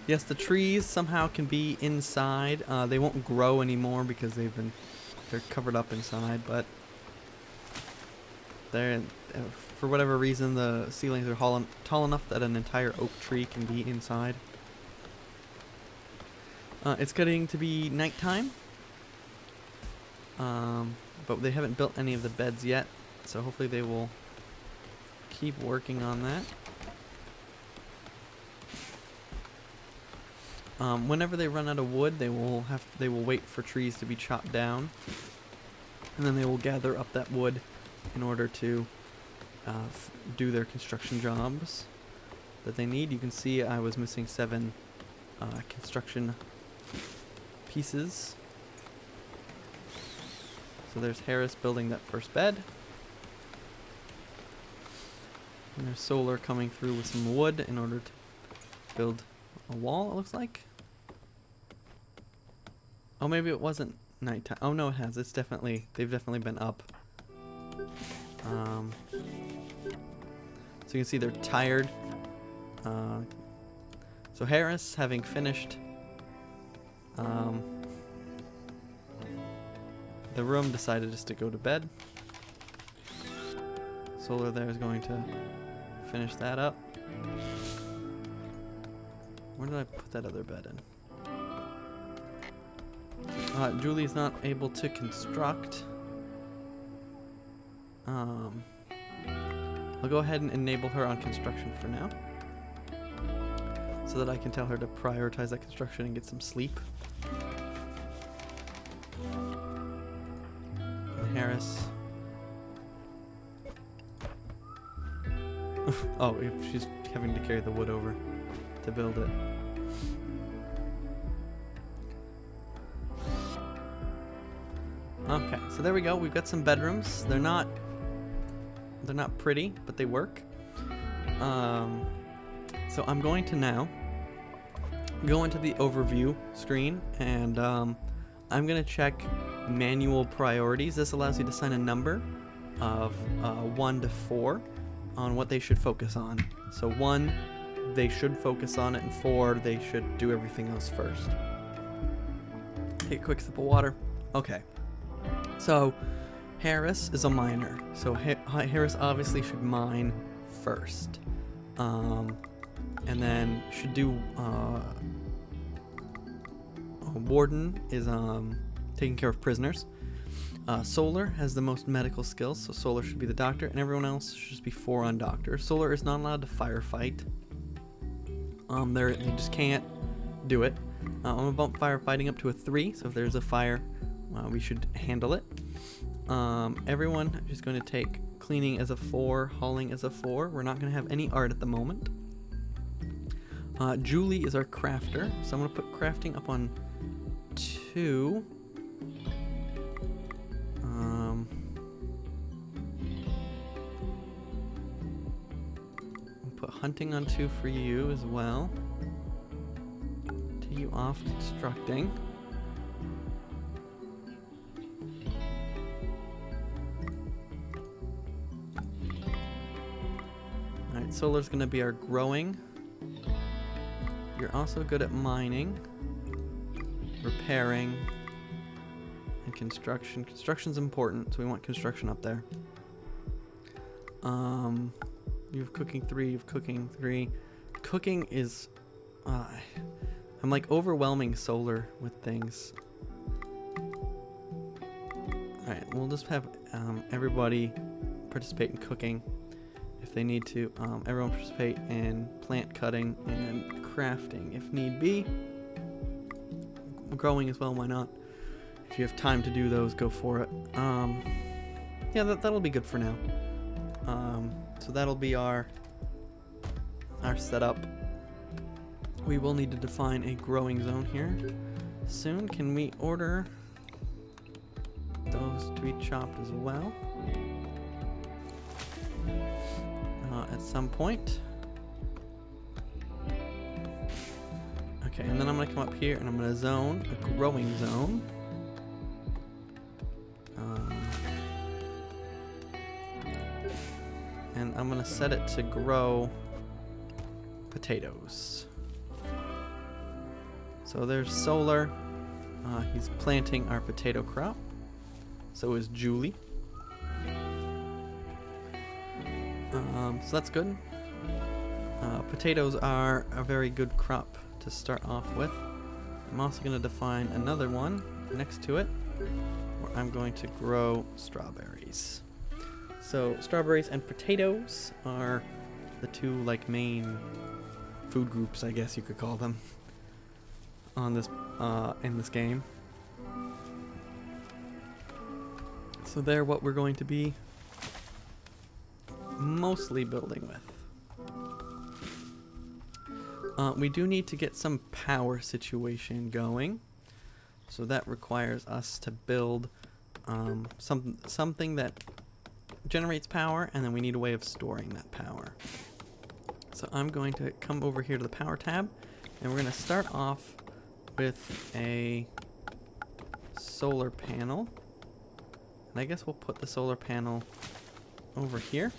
Yes, the trees somehow can be inside. They won't grow anymore because they're covered up inside, but they're for whatever reason the ceilings are tall enough that an entire oak tree can be inside. It's getting to be nighttime, but they haven't built any of the beds yet, so hopefully they will keep working on that. Whenever they run out of wood, they will wait for trees to be chopped down, and then they will gather up that wood in order to do their construction jobs that they need. You can see I was missing 7 construction pieces. So there's Harris building that first bed. And there's Solar coming through with some wood in order to build a wall, it looks like. Oh, maybe it wasn't nighttime. Oh no, it has. They've definitely been up. So you can see they're tired. So Harris, having finished the room, decided just to go to bed. Solar there is going to finish that up. Where did I put that other bed in? Julie's not able to construct. I'll go ahead and enable her on construction for now, so that I can tell her to prioritize that construction and get some sleep. And Harris. Oh, she's having to carry the wood over to build it. Okay, so there we go. We've got some bedrooms. They're not pretty, but they work. So I'm going to now go into the overview screen, and I'm going to check manual priorities. This allows you to assign a number of 1 to 4 on what they should focus on. So 1, they should focus on it, and 4, they should do everything else first. Take a quick sip of water. Okay. So Harris is a miner, so Harris obviously should mine first, and then should do Warden is taking care of prisoners. Solar has the most medical skills, so Solar should be the doctor, and everyone else should just be 4 on doctor. Solar is not allowed to firefight. They just can't do it. I'm gonna bump firefighting up to a 3, so if there's a fire, we should handle it. Everyone is going to take cleaning as a 4, hauling as a 4. We're not going to have any art at the moment. Julie is our crafter, so I'm going to put crafting up on 2. I'll put hunting on 2 for you as well. Take you off constructing. Solar's going to be our growing. You're also good at mining, repairing, and construction. Construction's important, so we want construction up there. You have cooking 3, you have cooking 3. Cooking is... I'm like overwhelming Solar with things. Alright, we'll just have everybody participate in cooking. If they need to, everyone participate in plant cutting and crafting if need be. Growing as well, why not? If you have time to do those, go for it. Yeah, that'll be good for now. So that'll be our setup. We will need to define a growing zone here soon. Can we order those to be chopped as well? At some point. Okay, and then I'm going to come up here and I'm going to zone a growing zone. And I'm going to set it to grow potatoes. So there's Solar. He's planting our potato crop. So is Julie. So that's good. Potatoes are a very good crop to start off with. I'm also going to define another one next to it where I'm going to grow strawberries. So strawberries and potatoes are the two like main food groups, I guess you could call them, on this in this game. So they're what we're going to be mostly building with. We do need to get some power situation going, so that requires us to build something that generates power, and then we need a way of storing that power. So I'm going to come over here to the power tab, and we're going to start off with a solar panel. And I guess we'll put the solar panel over here.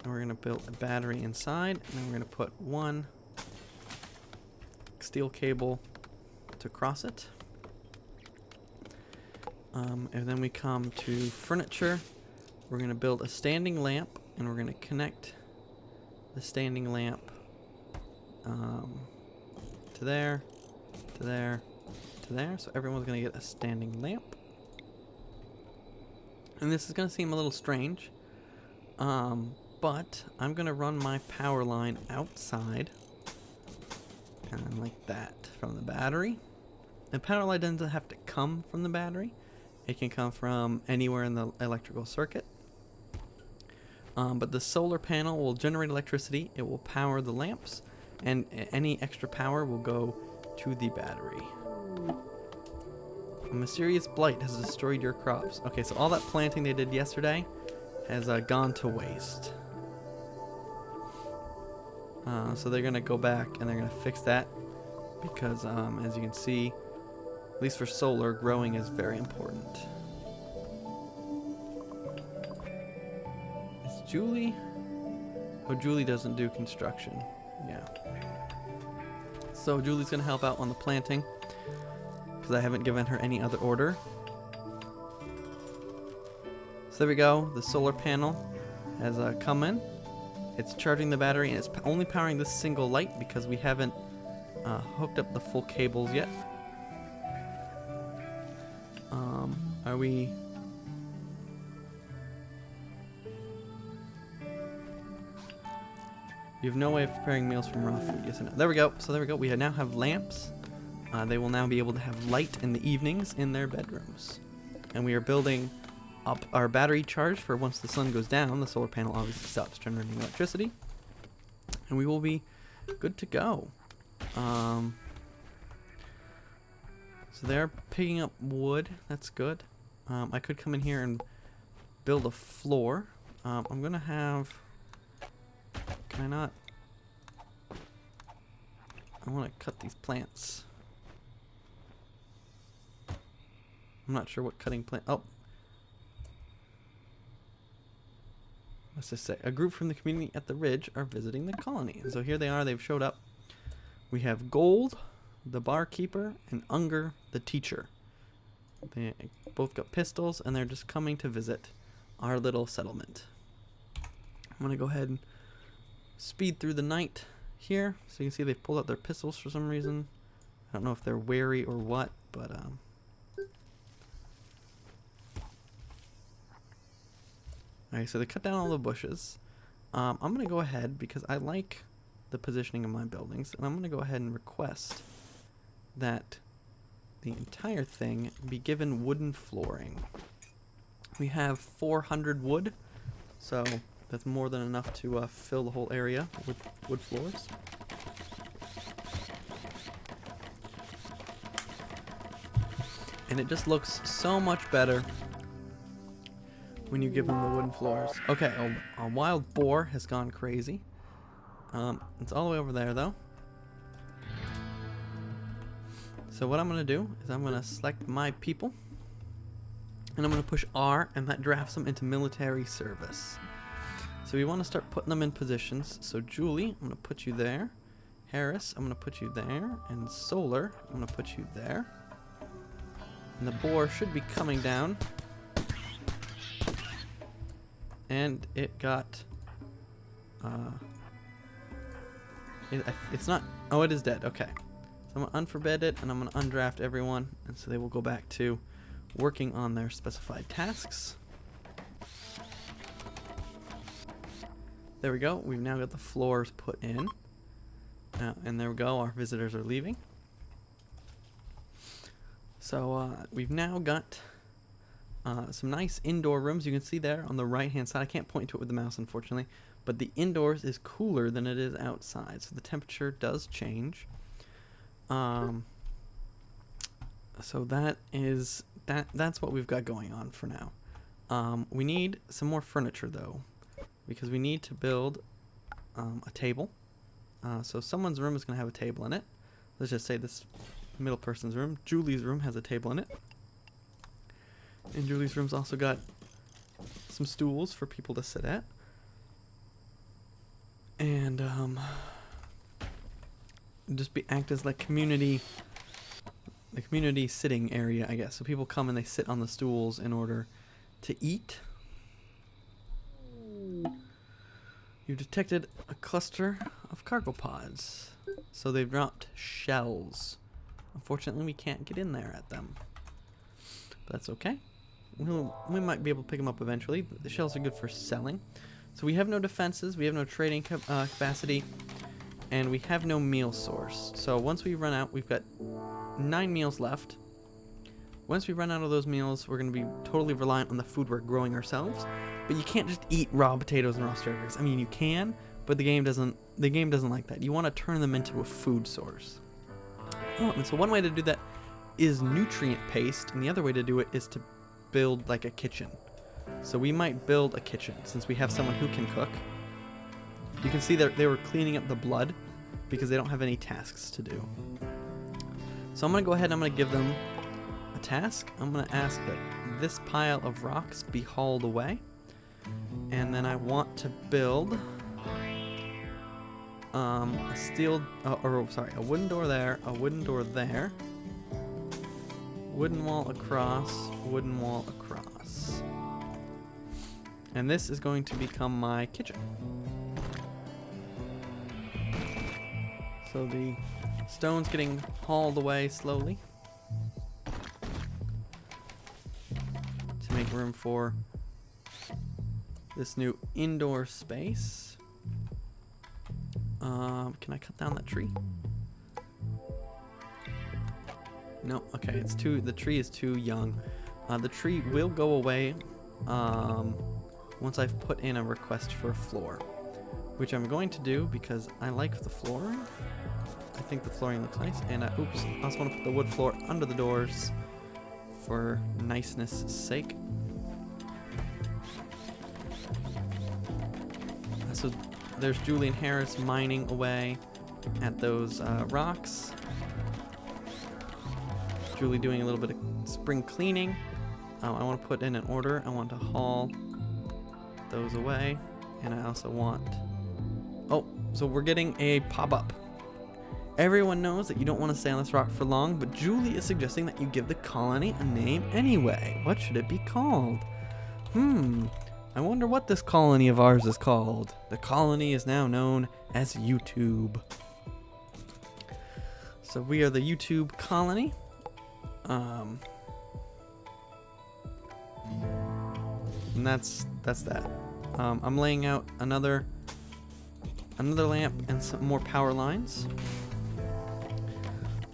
And we're going to build a battery inside, and then we're going to put one steel cable to cross it. And then we come to furniture. We're going to build a standing lamp, and we're going to connect the standing lamp to there, to there, to there. So everyone's going to get a standing lamp. And this is going to seem a little strange. But I'm going to run my power line outside, and like that, from the battery. The power line doesn't have to come from the battery. It can come from anywhere in the electrical circuit. But the solar panel will generate electricity. It will power the lamps, and any extra power will go to the battery. A mysterious blight has destroyed your crops. Okay, so all that planting they did yesterday has gone to waste. So they're going to go back and they're going to fix that because, as you can see, at least for solar, growing is very important. Is Julie? Oh, Julie doesn't do construction. Yeah. So Julie's going to help out on the planting because I haven't given her any other order. So there we go. The solar panel has come in. It's charging the battery, and it's only powering this single light because we haven't hooked up the full cables yet. Are we... You have no way of preparing meals from raw food. Yes and no. There we go. So there we go. We now have lamps. They will now be able to have light in the evenings in their bedrooms. And we are building up our battery charge for once the sun goes down. The solar panel obviously stops generating electricity, and we will be good to go. So they're picking up wood. That's good. I could come in here and build a floor. I'm gonna have... Can I not? I want to cut these plants. I'm not sure what cutting plant... Oh. Let's just say, a group from the community at the ridge are visiting the colony. And so here they are, they've showed up. We have Gold, the barkeeper, and Unger, the teacher. They both got pistols, and they're just coming to visit our little settlement. I'm going to go ahead and speed through the night here. So you can see they've pulled out their pistols for some reason. I don't know if they're wary or what, but... Alright, so they cut down all the bushes. I'm going to go ahead, because I like the positioning of my buildings, and I'm going to go ahead and request that the entire thing be given wooden flooring. We have 400 wood, so that's more than enough to fill the whole area with wood floors. And it just looks so much better when you give them the wooden floors. Okay, a wild boar has gone crazy. It's all the way over there, though. So what I'm going to do is I'm going to select my people. And I'm going to push R, and that drafts them into military service. So we want to start putting them in positions. So Julie, I'm going to put you there. Harris, I'm going to put you there. And Solar, I'm going to put you there. And the boar should be coming down. And it got... it's not... Oh, it is dead. Okay. So I'm going to unforbid it, and I'm going to undraft everyone. And so they will go back to working on their specified tasks. There we go. We've now got the floors put in. And there we go. Our visitors are leaving. So we've now got some nice indoor rooms. You can see there on the right-hand side. I can't point to it with the mouse, unfortunately. But the indoors is cooler than it is outside. So the temperature does change. So that's what we've got going on for now. We need some more furniture, though, because we need to build a table. So someone's room is going to have a table in it. Let's just say this middle person's room. Julie's room has a table in it. And Julie's room's also got some stools for people to sit at. And just act as like the community sitting area, I guess. So people come and they sit on the stools in order to eat. You've detected a cluster of cargo pods. So they've dropped shells. Unfortunately, we can't get in there at them. But that's okay. We might be able to pick them up eventually. The shells are good for selling. So we have no defenses, we have no trading capacity, and we have no meal source. So once we run out, we've got 9 meals left. Once we run out of those meals, we're going to be totally reliant on the food we're growing ourselves. But you can't just eat raw potatoes and raw strawberries. I mean, you can, but the game doesn't like that. You want to turn them into a food source. And so one way to do that is nutrient paste, and the other way to do it is to build like a kitchen. So we might build a kitchen since we have someone who can cook. You can see that they were cleaning up the blood because they don't have any tasks to do. So I'm going to go ahead and I'm going to give them a task. I'm going to ask that this pile of rocks be hauled away. And then I want to build a wooden door there, a wooden door there, wooden wall across, wooden wall across. And this is going to become my kitchen. So the stone's getting hauled away slowly to make room for this new indoor space. Can I cut down that tree? No, okay, the tree is too young. The tree will go away once I've put in a request for a floor, which I'm going to do because I like the flooring. I think the flooring looks nice, and oops, I also want to put the wood floor under the doors for niceness' sake. So there's Julian Harris mining away at those rocks. Julie doing a little bit of spring cleaning. I want to put in an order. I want to haul those away, and I also want... Oh, so we're getting a pop-up. Everyone knows that you don't want to stay on this rock for long, but Julie is suggesting that you give the colony a name anyway. What should it be called? I wonder what this colony of ours is called. The colony is now known as YouTube. So we are the YouTube colony. And that's that. I'm laying out another lamp and some more power lines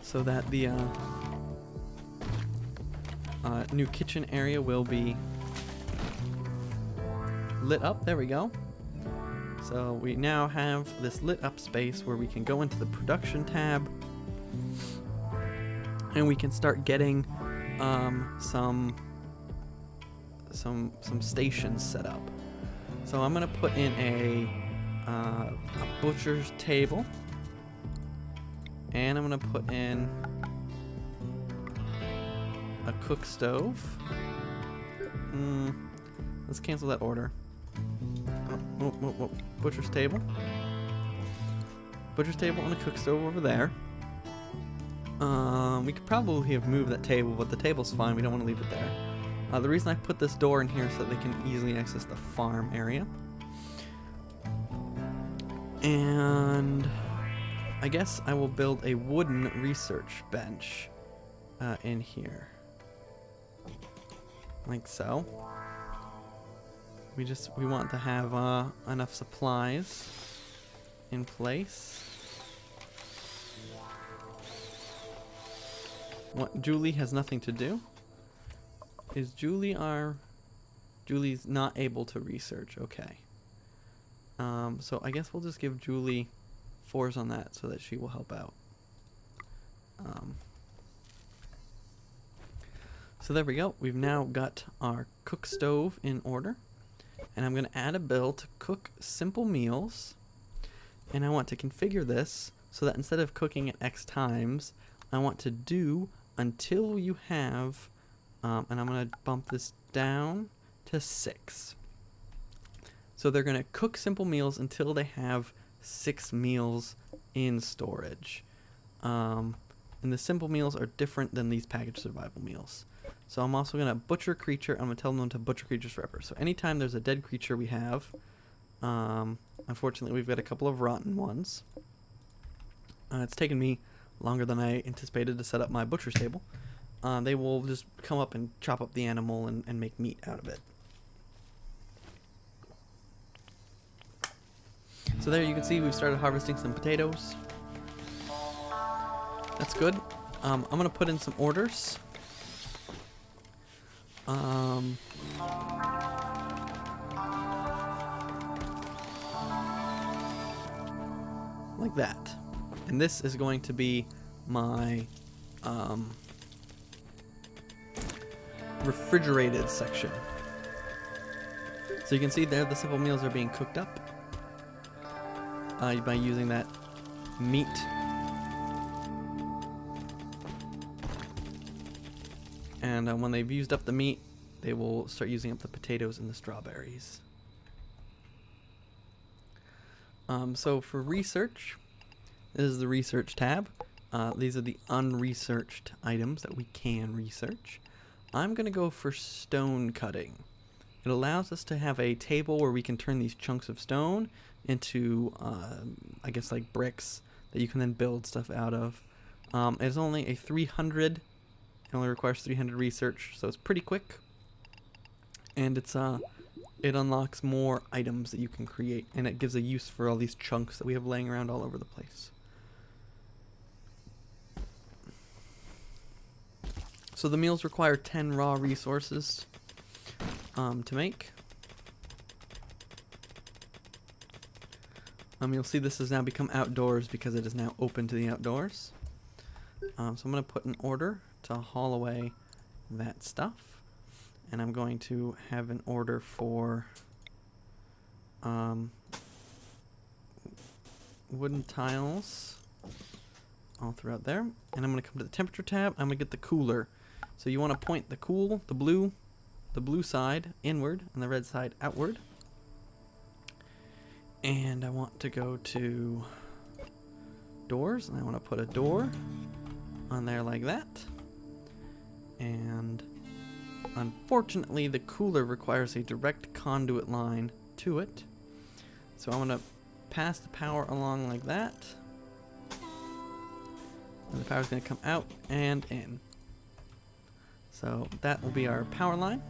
so that the new kitchen area will be lit up. There we go. So we now have this lit up space where we can go into the production tab and we can start getting some stations set up. So I'm gonna put in a butcher's table, and I'm gonna put in a cook stove. Let's cancel that order. Butcher's table. butcher's table and a cook stove over there. We could probably have moved that table, but the table's fine. We don't want to leave it there. The reason I put this door in here is so that they can easily access the farm area. And I guess I will build a wooden research bench in here. Like so. We want to have enough supplies in place. What, Julie has nothing to do? Is Julie's not able to research, okay. So I guess we'll just give Julie 4s on that so that she will help out. So there we go. We've now got our cook stove in order. And I'm going to add a bill to cook simple meals. And I want to configure this so that instead of cooking it X times, I want to do until you have, and I'm going to bump this down to 6. So they're going to cook simple meals until they have 6 meals in storage. And the simple meals are different than these packaged survival meals. So I'm also going to butcher creature. I'm going to tell them to butcher creatures forever. So anytime there's a dead creature we have, unfortunately we've got a couple of rotten ones. It's taken me longer than I anticipated to set up my butcher's table. They will just come up and chop up the animal and make meat out of it. So there you can see we've started harvesting some potatoes. That's good. I'm going to put in some orders. Like that. And this is going to be my refrigerated section. So you can see there the simple meals are being cooked up by using that meat. And when they've used up the meat, they will start using up the potatoes and the strawberries. So for research, this is the research tab. These are the unresearched items that we can research. I'm going to go for stone cutting. It allows us to have a table where we can turn these chunks of stone into, I guess, like bricks that you can then build stuff out of. It's only a 300. It only requires 300 research, so it's pretty quick. And it's it unlocks more items that you can create, and it gives a use for all these chunks that we have laying around all over the place. So the meals require 10 raw resources to make. You'll see this has now become outdoors because it is now open to the outdoors. So I'm going to put an order to haul away that stuff. And I'm going to have an order for wooden tiles all throughout there. And I'm going to come to the temperature tab. I'm going to get the cooler. So you want to point the blue side inward and the red side outward. And I want to go to doors, and I want to put a door on there like that. And unfortunately, the cooler requires a direct conduit line to it. So I'm going to pass the power along like that. And the power is going to come out and in. So that will be our power line.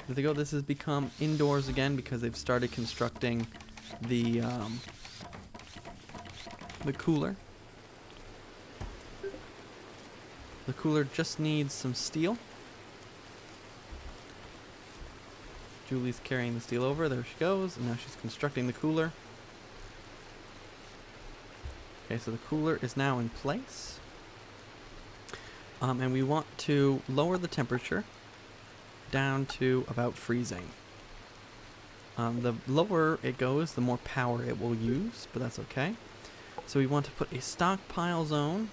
There they go. This has become indoors again because they've started constructing the cooler. The cooler just needs some steel. Julie's carrying the steel over. There she goes. And now she's constructing the cooler. Okay, so the cooler is now in place. And we want to lower the temperature down to about freezing. The lower it goes, the more power it will use, but that's okay. So we want to put a stockpile zone